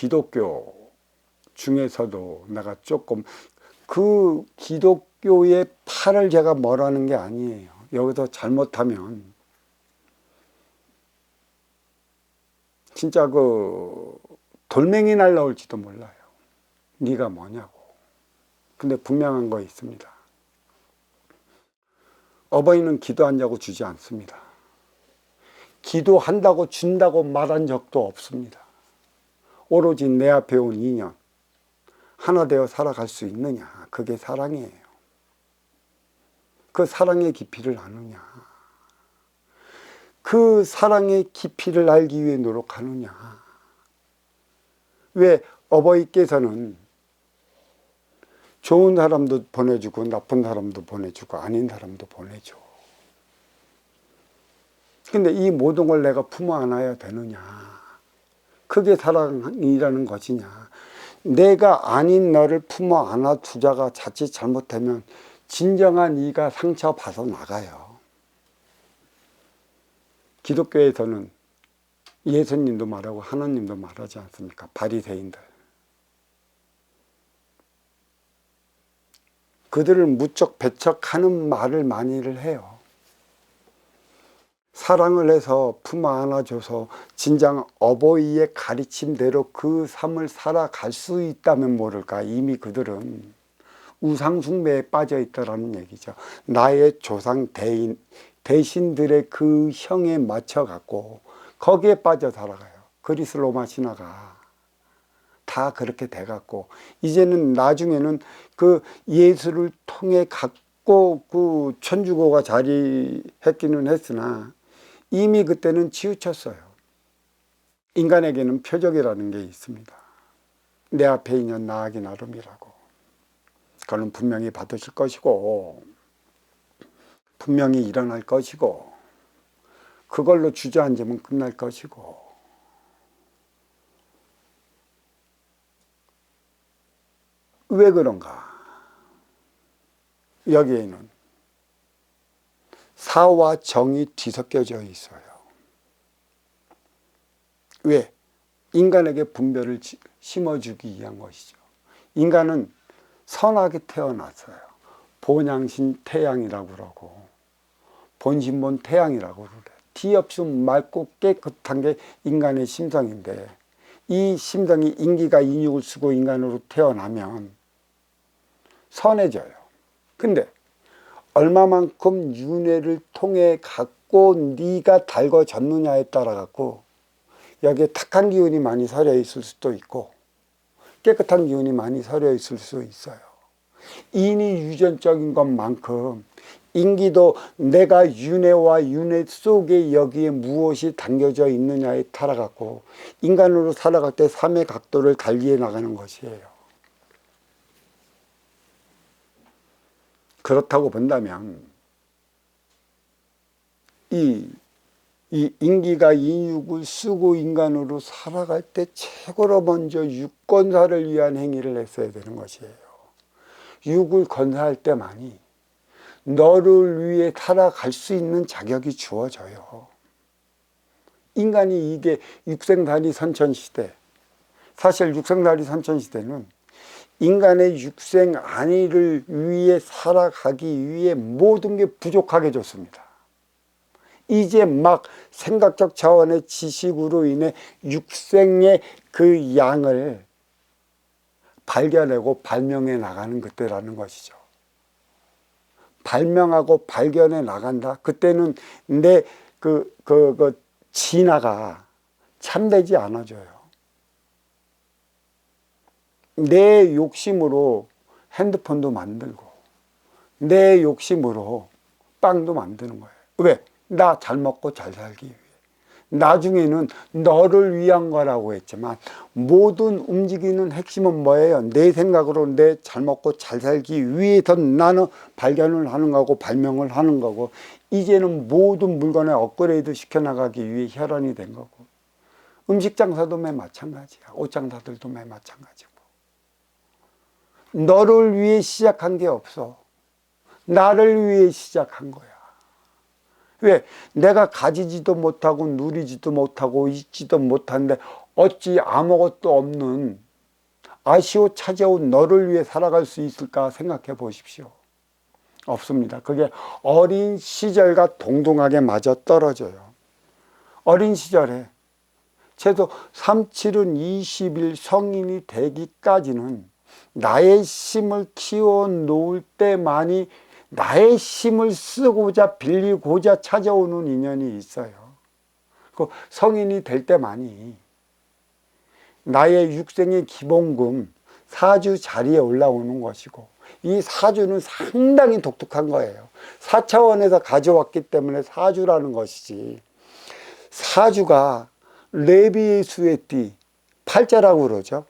기독교 중에서도 내가 조금 그 기독교의 팔을 제가 뭐라는 게 아니에요. 여기서 잘못하면 진짜 그 돌멩이 날라올지도 몰라요. 네가 뭐냐고. 근데 분명한 거 있습니다. 어버이는 기도한다고 주지 않습니다. 기도한다고 준다고 말한 적도 없습니다. 오로지 내 앞에 온 인연 하나 되어 살아갈 수 있느냐, 그게 사랑이에요. 그 사랑의 깊이를 아느냐, 그 사랑의 깊이를 알기 위해 노력하느냐. 왜 어버이께서는 좋은 사람도 보내주고 나쁜 사람도 보내주고 아닌 사람도 보내줘. 근데 이 모든 걸 내가 품어 안아야 되느냐, 그게 사랑이라는 것이냐. 내가 아닌 너를 품어 안아주자가 자칫 잘못되면 진정한 이가 상처받아 나가요. 기독교에서는 예수님도 말하고 하나님도 말하지 않습니까? 바리새인들. 그들을 무척 배척하는 말을 많이를 해요. 사랑을 해서 품어 안아줘서 진정 어버이의 가르침대로 그 삶을 살아갈 수 있다면 모를까. 이미 그들은 우상숭배에 빠져 있다라는 얘기죠. 나의 조상 대신들의 그 형에 맞춰 갖고 거기에 빠져 살아가요. 그리스 로마 신화가 다 그렇게 돼 갖고 이제는 나중에는 그 예수를 통해 갖고 그 천주교가 자리했기는 했으나 이미 그때는 치우쳤어요. 인간에게는 표적이라는 게 있습니다. 내 앞에 있는 나아기 나름이라고. 그거는 분명히 받으실 것이고 분명히 일어날 것이고 그걸로 주저앉으면 끝날 것이고. 왜 그런가? 여기에는 사와 정이 뒤섞여져 있어요. 왜? 인간에게 분별을 심어주기 위한 것이죠. 인간은 선하게 태어났어요. 본양신 태양이라고 그러고 본신본 태양이라고 그래. 티 없음 맑고 깨끗한 게 인간의 심성인데 이 심성이 인기가 인육을 쓰고 인간으로 태어나면 선해져요. 근데 얼마만큼 윤회를 통해 갖고 네가 달궈졌느냐에 따라 갖고 여기에 탁한 기운이 많이 서려 있을 수도 있고 깨끗한 기운이 많이 서려 있을 수 있어요. 인이 유전적인 것만큼 인기도 내가 윤회와 윤회 속에 여기에 무엇이 담겨져 있느냐에 따라 갖고 인간으로 살아갈 때 삶의 각도를 달리해 나가는 것이에요. 그렇다고 본다면 이 인기가 인육을 쓰고 인간으로 살아갈 때 최고로 먼저 육건사를 위한 행위를 했어야 되는 것이에요. 육을 건사할 때만이 너를 위해 살아갈 수 있는 자격이 주어져요. 인간이 이게 육생살이 선천시대, 사실 육생살이 선천시대는 인간의 육생 안위를 위해 살아가기 위해 모든 게 부족하게 줬습니다. 이제 막 생각적 차원의 지식으로 인해 육생의 그 양을 발견하고 발명해 나가는 그때라는 것이죠. 발명하고 발견해 나간다. 그때는 내 진화가 참되지 않아져요. 내 욕심으로 핸드폰도 만들고 내 욕심으로 빵도 만드는 거예요. 왜? 나 잘 먹고 잘 살기 위해. 나중에는 너를 위한 거라고 했지만 모든 움직이는 핵심은 뭐예요? 내 생각으로 내 잘 먹고 잘 살기 위해서 나는 발견을 하는 거고 발명을 하는 거고 이제는 모든 물건에 업그레이드 시켜나가기 위해 혈안이 된 거고 음식 장사도 매 마찬가지야. 옷 장사들도 매 마찬가지고 너를 위해 시작한 게 없어. 나를 위해 시작한 거야. 왜? 내가 가지지도 못하고 누리지도 못하고 있지도 못한데 어찌 아무것도 없는 아쉬워 찾아온 너를 위해 살아갈 수 있을까 생각해 보십시오. 없습니다. 그게 어린 시절과 동등하게 맞아 떨어져요. 어린 시절에 최소 3, 7은 20일 성인이 되기까지는 나의 힘을 키워 놓을 때만이 나의 힘을 쓰고자 빌리고자 찾아오는 인연이 있어요. 그 성인이 될 때만이 나의 육생의 기본금 사주 자리에 올라오는 것이고, 이 사주는 상당히 독특한 거예요. 4차원에서 가져왔기 때문에 사주라는 것이지, 사주가 레비의 수의 띠, 팔자라고 그러죠.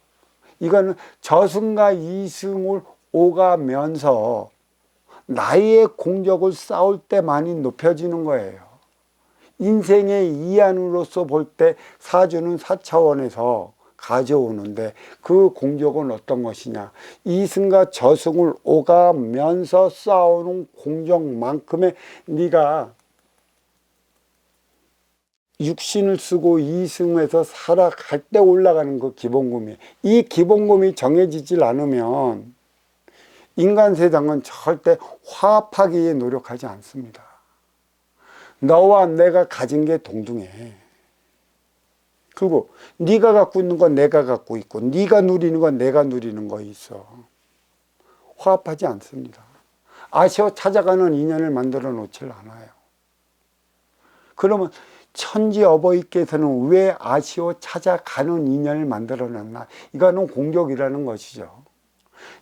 이거는 저승과 이승을 오가면서 나의 공적을 쌓을 때만이 높여지는 거예요. 인생의 이안으로서 볼 때 사주는 4차원에서 가져오는데, 그 공적은 어떤 것이냐, 이승과 저승을 오가면서 쌓아오는 공적만큼의 네가 육신을 쓰고 이승에서 살아갈 때 올라가는 그 기본금이, 이 기본금이 정해지질 않으면 인간 세상은 절대 화합하기 위해 노력하지 않습니다. 너와 내가 가진 게 동등해. 그리고 네가 갖고 있는 건 내가 갖고 있고, 네가 누리는 건 내가 누리는 거 있어. 화합하지 않습니다. 아쉬워 찾아가는 인연을 만들어 놓질 않아요. 그러면 천지 어버이께서는 왜 아쉬워 찾아가는 인연을 만들어 놨나? 이거는 공격이라는 것이죠.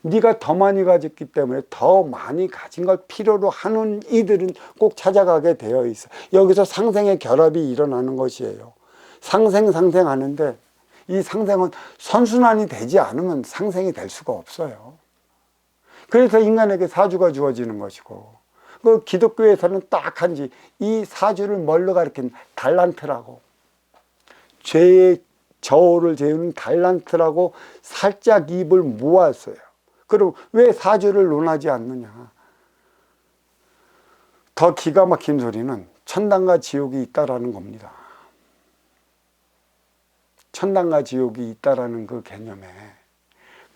네가 더 많이 가졌기 때문에 더 많이 가진 걸 필요로 하는 이들은 꼭 찾아가게 되어 있어. 여기서 상생의 결합이 일어나는 것이에요. 상생하는데, 이 상생은 선순환이 되지 않으면 상생이 될 수가 없어요. 그래서 인간에게 사주가 주어지는 것이고, 그 기독교에서는 딱 한지 이 사주를 뭘로 가리킨 달란트라고, 죄의 저울을 재우는 달란트라고 살짝 입을 모았어요. 그럼 왜 사주를 논하지 않느냐? 더 기가 막힌 소리는 천당과 지옥이 있다라는 겁니다. 천당과 지옥이 있다라는 그 개념에,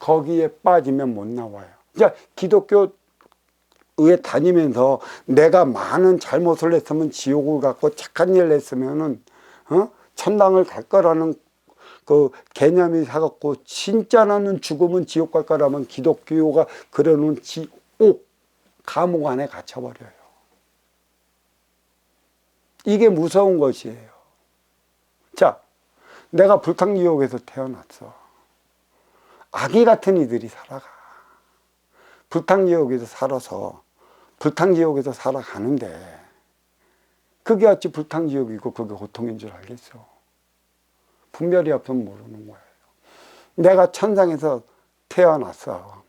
거기에 빠지면 못 나와요. 이제 기독교 에 다니면서 내가 많은 잘못을 했으면 지옥을 갔고 착한 일을 했으면은 천당을 갈 거라는 그 개념이 사갖고, 진짜는 죽으면 지옥 갈 거라면 기독교가 그러는 지옥 감옥 안에 갇혀버려요. 이게 무서운 것이에요. 자, 내가 불탕지옥에서 태어났어. 아기 같은 이들이 살아가. 불탕지옥에서 살아서 불탕지옥에서 살아가는데, 그게 어찌 불탕지옥이고 그게 고통인 줄 알겠어? 분별이 없으면 모르는 거예요. 내가 천상에서 태어났어.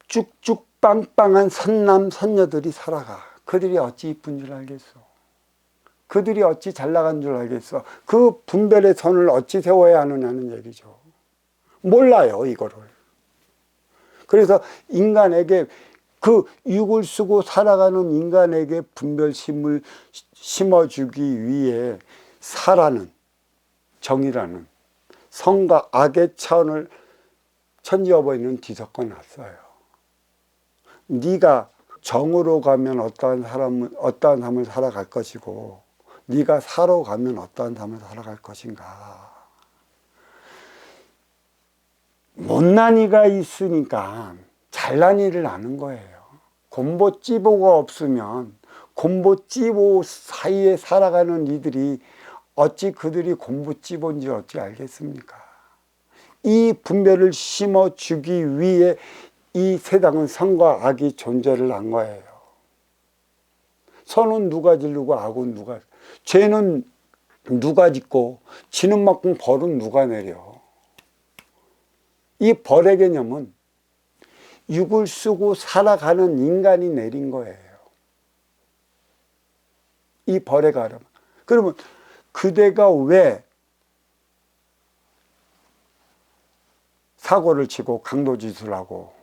쭉쭉 빵빵한 선남 선녀들이 살아가. 그들이 어찌 이쁜 줄 알겠어? 그들이 어찌 잘 나간 줄 알겠어? 그 분별의 선을 어찌 세워야 하느냐는 얘기죠. 몰라요, 이거를. 그래서 인간에게, 그 육을 쓰고 살아가는 인간에게 분별심을 심어주기 위해 사라는, 정의라는 선과 악의 차원을 천지 어버이는 뒤섞어 놨어요. 네가 정으로 가면 어떠한 삶을 살아갈 것이고, 네가 사로 가면 어떠한 삶을 살아갈 것인가. 못난 이가 있으니까 잘난 이를 아는 거예요. 곰보찌보가 없으면 곰보찌보 사이에 살아가는 이들이 어찌 그들이 곰보찌보인지 어찌 알겠습니까? 이 분별을 심어주기 위해 이 세상은 선과 악이 존재를 한 거예요. 선은 누가 지르고 악은 누가, 죄는 누가 짓고 지는 만큼 벌은 누가 내려. 이 벌의 개념은 육을 쓰고 살아가는 인간이 내린 거예요. 이 벌의 가름. 그러면 그대가 왜 사고를 치고 강도짓을 하고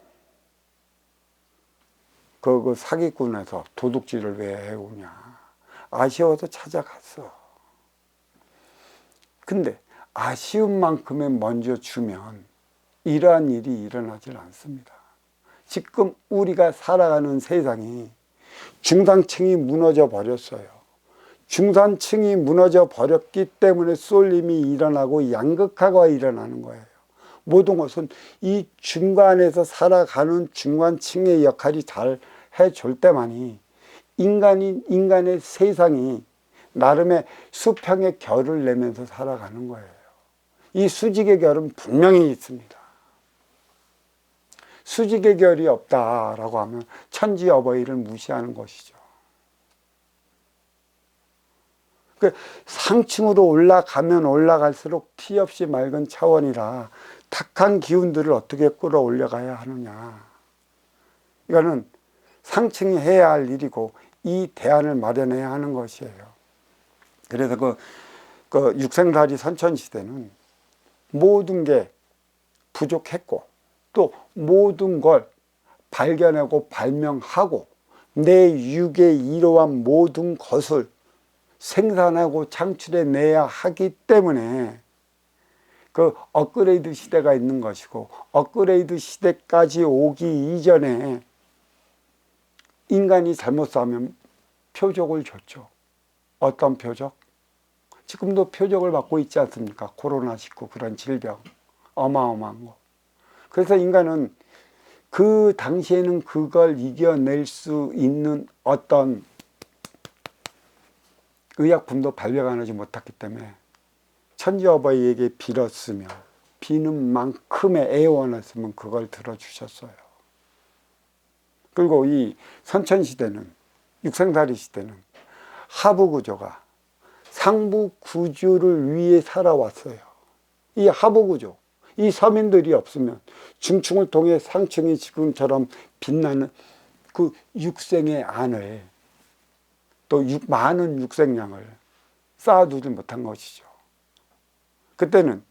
그 사기꾼에서 도둑질을 왜 해오냐? 아쉬워서 찾아갔어. 근데 아쉬운 만큼의 먼저 주면 이러한 일이 일어나질 않습니다. 지금 우리가 살아가는 세상이 중산층이 무너져 버렸어요. 중산층이 무너져 버렸기 때문에 쏠림이 일어나고 양극화가 일어나는 거예요. 모든 것은 이 중간에서 살아가는 중간층의 역할이 잘 해줄 때만이 인간의 세상이 나름의 수평의 결을 내면서 살아가는 거예요. 이 수직의 결은 분명히 있습니다. 수직의 결이 없다라고 하면 천지 어버이를 무시하는 것이죠. 상층으로 올라가면 올라갈수록 티 없이 맑은 차원이라 탁한 기운들을 어떻게 끌어올려가야 하느냐. 이거는 상층이 해야 할 일이고 이 대안을 마련해야 하는 것이에요. 그래서 그 육생살이 선천시대는 모든 게 부족했고 또 모든 걸 발견하고 발명하고 내 육에 이러한 모든 것을 생산하고 창출해내야 하기 때문에 그 업그레이드 시대가 있는 것이고, 업그레이드 시대까지 오기 이전에 인간이 잘못 싸면 표적을 줬죠. 어떤 표적? 지금도 표적을 받고 있지 않습니까? 코로나19 그런 질병, 어마어마한 거. 그래서 인간은 그 당시에는 그걸 이겨낼 수 있는 어떤 의약품도 발견하지 못했기 때문에 천지 어버이에게 빌었으면, 비는 만큼의 애원했으면 그걸 들어주셨어요. 그리고 이 선천시대는, 육생살이 시대는 하부 구조가 상부 구조를 위해 살아왔어요. 이 하부 구조, 이 서민들이 없으면 중층을 통해 상층이 지금처럼 빛나는 그 육생의 안을, 또 많은 육생량을 쌓아두지 못한 것이죠. 그때는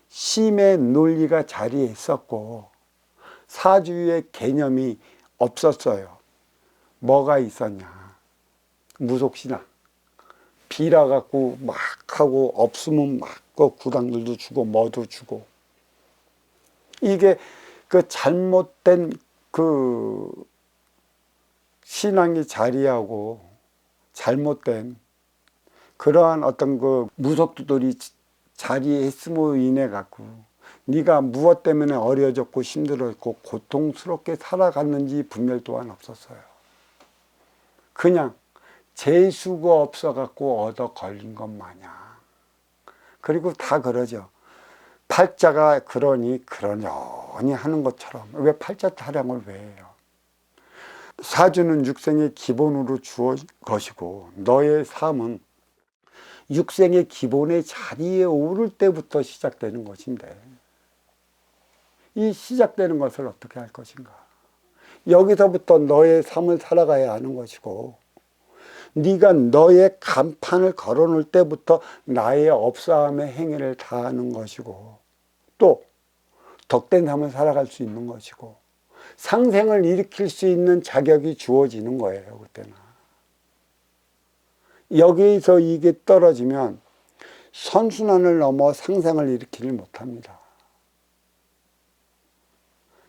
심의 논리가 자리했었고 사주의 개념이 없었어요. 뭐가 있었냐? 무속신앙. 빌어갖고 막 하고 없으면 막 구당들도 주고 뭐도 주고. 이게 그 잘못된 그 신앙이 자리하고 잘못된 그러한 어떤 그 무속들이 자리했음으로 인해 갖고 네가 무엇 때문에 어려졌고 힘들었고 고통스럽게 살아갔는지 분별 또한 없었어요. 그냥 재수가 없어 갖고 얻어 걸린 것 마냥. 그리고 다 그러죠. 팔자가 그러니 그러니 하는 것처럼. 왜 팔자 타령을 왜 해요? 사주는 육생의 기본으로 주어진 것이고 너의 삶은 육생의 기본의 자리에 오를 때부터 시작되는 것인데 이 시작되는 것을 어떻게 할 것인가? 여기서부터 너의 삶을 살아가야 하는 것이고 네가 너의 간판을 걸어놓을 때부터 나의 없사함의 행위를 다하는 것이고 또 덕된 삶을 살아갈 수 있는 것이고 상생을 일으킬 수 있는 자격이 주어지는 거예요. 그때는. 여기서 이게 떨어지면 선순환을 넘어 상생을 일으키지 못합니다.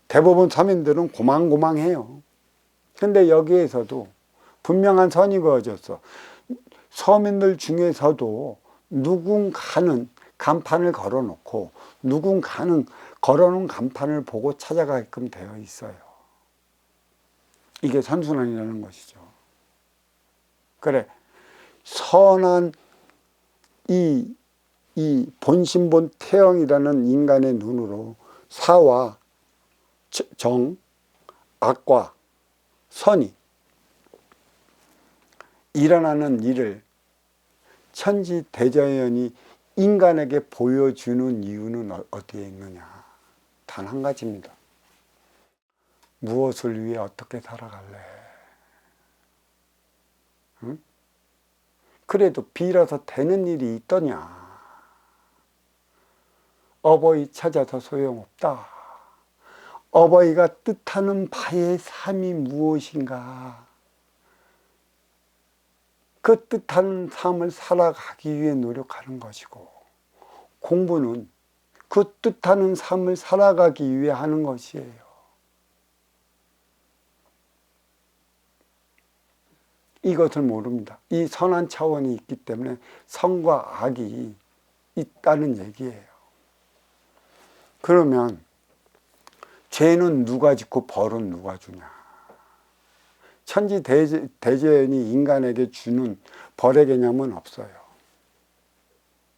대부분 서민들은 고만고만해요. 근데 여기에서도 분명한 선이 그어졌어. 서민들 중에서도 누군가는 간판을 걸어놓고 누군가는 걸어놓은 간판을 보고 찾아가게끔 되어 있어요. 이게 선순환이라는 것이죠. 그래, 선한 이 본신본 태영이라는 인간의 눈으로 사와 정, 악과 선이 일어나는 일을 천지 대자연이 인간에게 보여주는 이유는 어디에 있느냐? 단 한 가지입니다. 무엇을 위해 어떻게 살아갈래? 응? 그래도 빌어서 되는 일이 있더냐? 어버이 찾아서 소용없다. 어버이가 뜻하는 바의 삶이 무엇인가? 그 뜻하는 삶을 살아가기 위해 노력하는 것이고 공부는 그 뜻하는 삶을 살아가기 위해 하는 것이에요. 이것을 모릅니다. 이 선한 차원이 있기 때문에 선과 악이 있다는 얘기예요. 그러면 죄는 누가 짓고 벌은 누가 주냐? 천지대제인이 인간에게 주는 벌의 개념은 없어요.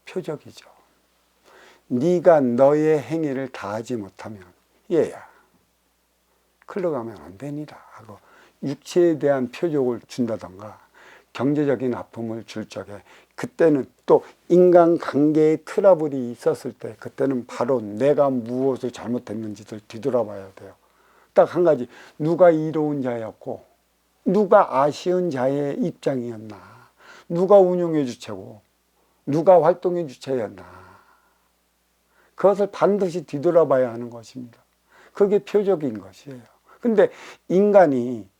표적이죠. 네가 너의 행위를 다하지 못하면 얘야 흘러가면 안 되니라 하고 육체에 대한 표적을 준다던가 경제적인 아픔을 줄 적에, 그때는 또 인간관계에 트러블이 있었을 때 그때는 바로 내가 무엇을 잘못했는지를 뒤돌아봐야 돼요. 딱 한 가지, 누가 이로운 자였고 누가 아쉬운 자의 입장이었나, 누가 운용의 주체고 누가 활동의 주체였나, 그것을 반드시 뒤돌아봐야 하는 것입니다. 그게 표적인 것이에요. 근데 인간이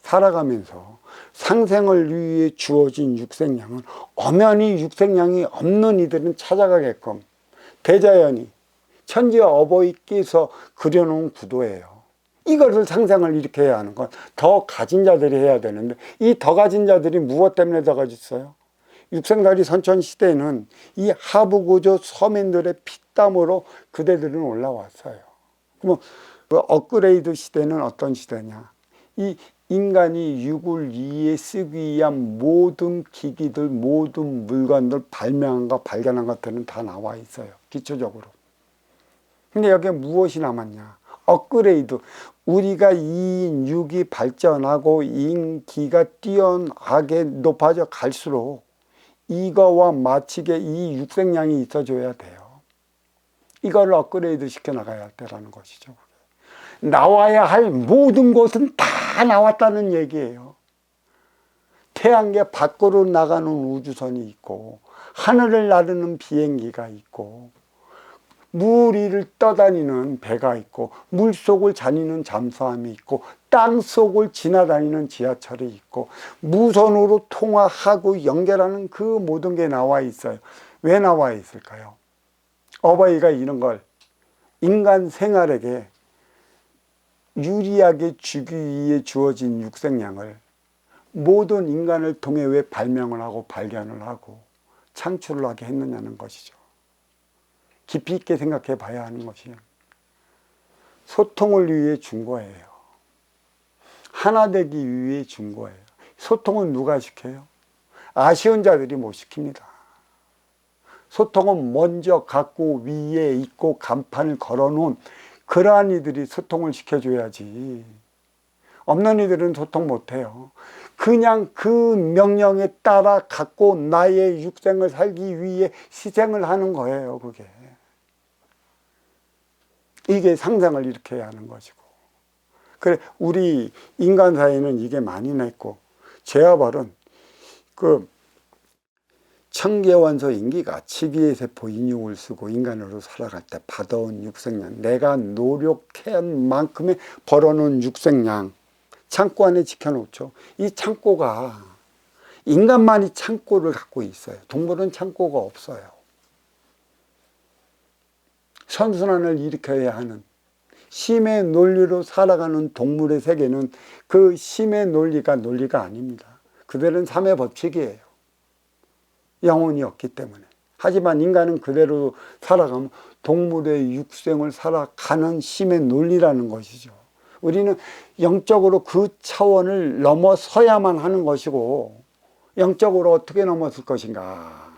살아가면서 상생을 위해 주어진 육생량은 엄연히 육생량이 없는 이들은 찾아가게끔 대자연이 천지와 어버이께서 그려놓은 구도예요. 이것을 상상을 이렇게 해야 하는 건 더 가진 자들이 해야 되는데, 이 더 가진 자들이 무엇 때문에 더 가졌어요? 육생살이 선천시대에는 이 하부구조 서민들의 피땀으로 그대들은 올라왔어요. 그럼 그 업그레이드 시대는 어떤 시대냐? 이 인간이 육을 이에 쓰기 위한 모든 기기들, 모든 물건들 발명한 것, 발견한 것들은 다 나와 있어요. 기초적으로. 근데 여기에 무엇이 남았냐? 업그레이드. 우리가 2인 6이 발전하고 인기가 뛰어나게 높아져 갈수록 이거와 마치게 이 육생량이 있어줘야 돼요. 이걸 업그레이드 시켜나가야 할 때라는 것이죠. 나와야 할 모든 것은 다 나왔다는 얘기예요. 태양계 밖으로 나가는 우주선이 있고, 하늘을 나르는 비행기가 있고, 물 위를 떠다니는 배가 있고, 물속을 다니는 잠수함이 있고, 땅속을 지나다니는 지하철이 있고, 무선으로 통화하고 연결하는 그 모든 게 나와 있어요. 왜 나와 있을까요? 어버이가 이런 걸 인간 생활에게 유리하게 주기 위해 주어진 육생량을 모든 인간을 통해 왜 발명을 하고 발견을 하고 창출을 하게 했느냐는 것이죠. 깊이 있게 생각해 봐야 하는 것이에요. 소통을 위해 준 거예요. 하나 되기 위해 준 거예요. 소통은 누가 시켜요? 아쉬운 자들이 못 시킵니다. 소통은 먼저 갖고 위에 있고 간판을 걸어놓은 그러한 이들이 소통을 시켜줘야지. 없는 이들은 소통 못해요. 그냥 그 명령에 따라 갖고 나의 육생을 살기 위해 희생을 하는 거예요. 그게. 이게 상상을 일으켜야 하는 것이고. 그래, 우리 인간 사이에는 이게 많이 났고, 죄와 벌은 그 청계원소 인기가 치기의 세포 인육을 쓰고 인간으로 살아갈 때 받아온 육생량, 내가 노력한 만큼의 벌어놓은 육생량 창고 안에 지켜놓죠. 이 창고가 인간만이 창고를 갖고 있어요. 동물은 창고가 없어요. 선순환을 일으켜야 하는 심의 논리로 살아가는 동물의 세계는 그 심의 논리가 아닙니다. 그들은 삶의 법칙이에요. 영혼이 없기 때문에. 하지만 인간은 그대로 살아가면 동물의 육생을 살아가는 심의 논리라는 것이죠. 우리는 영적으로 그 차원을 넘어서야만 하는 것이고, 영적으로 어떻게 넘었을 것인가?